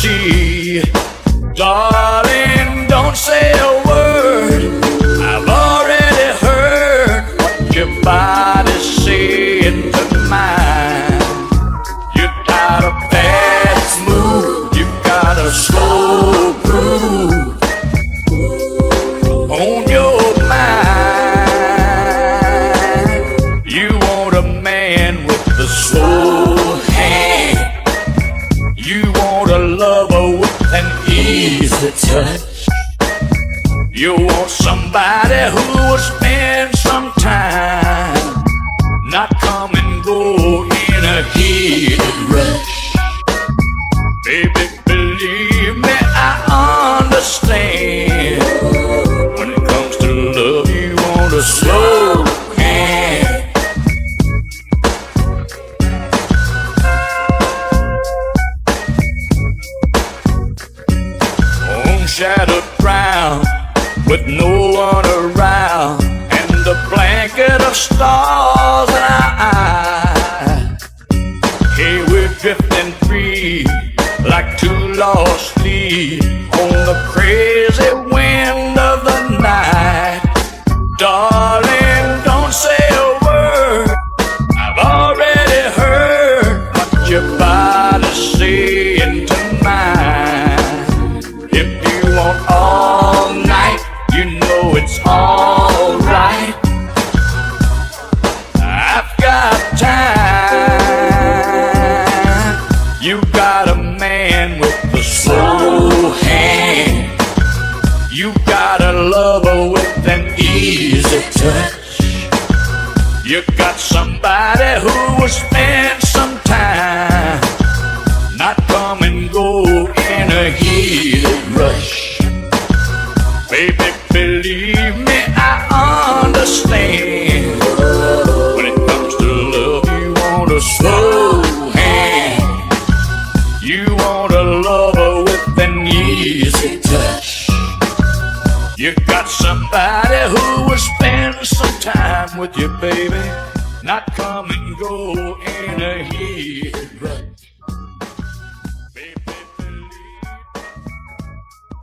energy. Darling, don't say a word. I've already heard what your body's saying to mine. You got a fast move, you got a slow groove on your mind. You want a man with the slow hand. You want a lover with an easy touch. You want somebody who will spend some time, not come and go in a heated rush. Baby, believe me, I understand. When it comes to love, you want a slow hand. On shadowed ground, with no one around, and a blanket of stars in our eyes. Hey, we're drifting free like two lost leaves on the crazy wind of the night. Darling, don't say a word. I've already heard what your body's saying tonight. If you want all night, you know it's alright. I've got time. You got a man with a slow hand. You got a lover with an easy touch. You got somebody who will spend some time, not come and go in a heated rush. Baby, believe me, I understand. When it comes to love, you want a slow hand. You want a lover with an easy touch. You got somebody who will spend some time with you, baby, not come